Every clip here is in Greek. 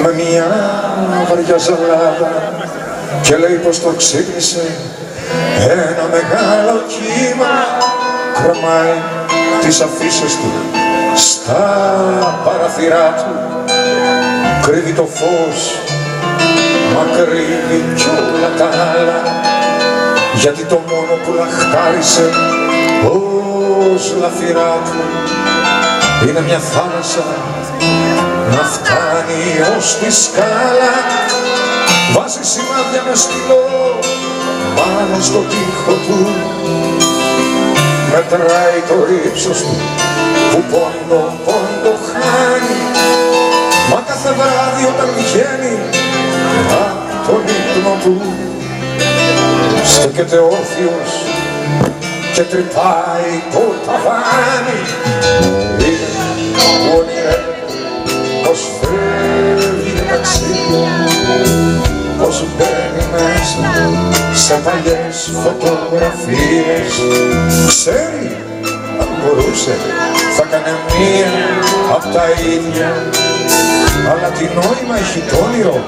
με μια βαριά ζαλάδα και λέει πως το ξύπνησε ένα μεγάλο κύμα, κρεμάει τις αφίσες του στα παραθυρά του, κρύβει το φως, μα κρύβει κι όλα τα άλλα, γιατί το μόνο που λαχτάρισε ως λαφυρά του είναι μια θάλασσα να φτάνει ως τη σκάλα. Βάζει σημάδια με στυλό πάνω στο τοίχο του, μετράει το ύψος του που πόντο χάνει, μα κάθε βράδυ όταν βγαίνει απ' τον ύπνο του στέκεται όρθιος και τρυπάει το ταβάνι. Είναι που ονειρεύεται πως φεύγει ταξίδια, πως μπαίνει μέσα σε παλιές φωτογραφίες. Ξέρει, αν μπορούσε θα κάνε μία απ' τα ίδια, αλλά τι νόημα έχει το όνειρο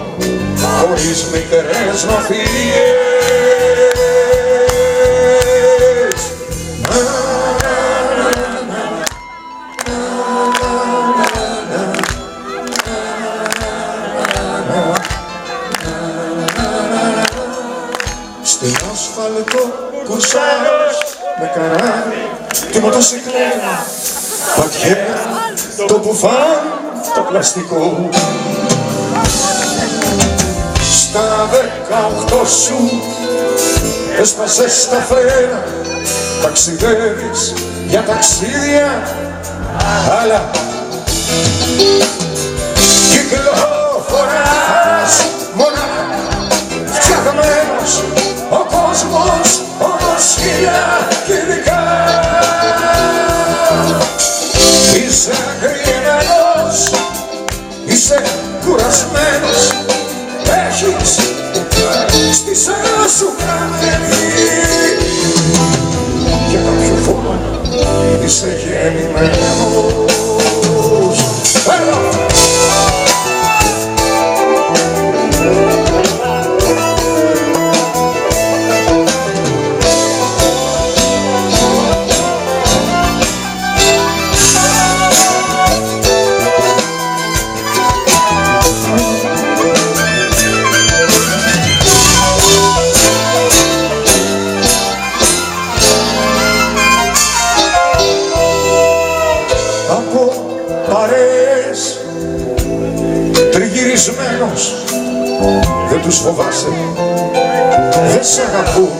χωρίς μικρές νοθείες. Στην ασφαλτό κουρσάρος με καράβι τη μοτοσυκλέτα, πατιέρα το μπουφάν το πλαστικό. Στα 18 σου έσπασες τα φρένα, ταξιδεύεις για ταξίδια, αλλά κυκλοφοράς μονάχα, φτιαγμένος ο κόσμος όμως χιλιά κυβικά. Είσαι αγριεμένος, είσαι κουρασμένος, έχεις στη σένα σου καμπνευθεί, για κάποιο φόνο είσαι γεννημένος. Παρέες τριγυρισμένος, δεν τους φοβάσαι, δεν σ' αγαπούν,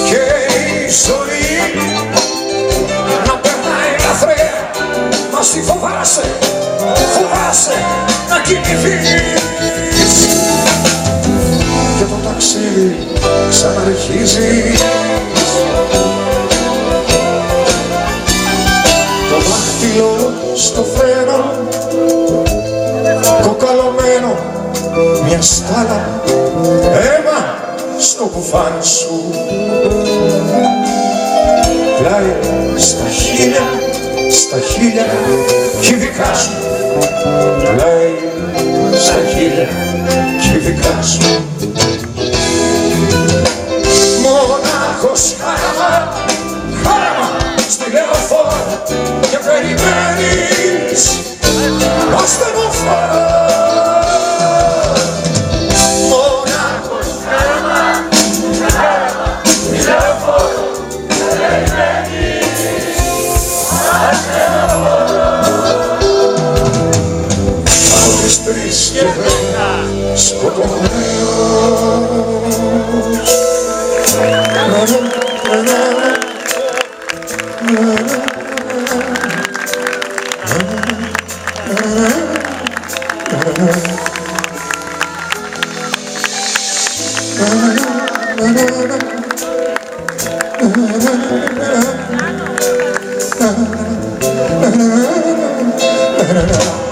και η ζωή να περνάει λαθρέα, μα στη φοβάσαι να κινηθείς, και το ταξίδι ξαναρχίζει. Στο φρένο κοκαλωμένο μια στάλα, αίμα στο κουφάν σου, πλάι στα χίλια κυβικά σου, πλάι στα χίλια κυβικά σου. Μονάχος χάραμα στη λεωφόρα και περιμένεις να στενοφάρα. Μονάχος χάραμα στη λεωφόρα και περιμένεις να στενοφάρα. Από τις 3 και 10 σκοτωμένος. Na na na na na na na na na.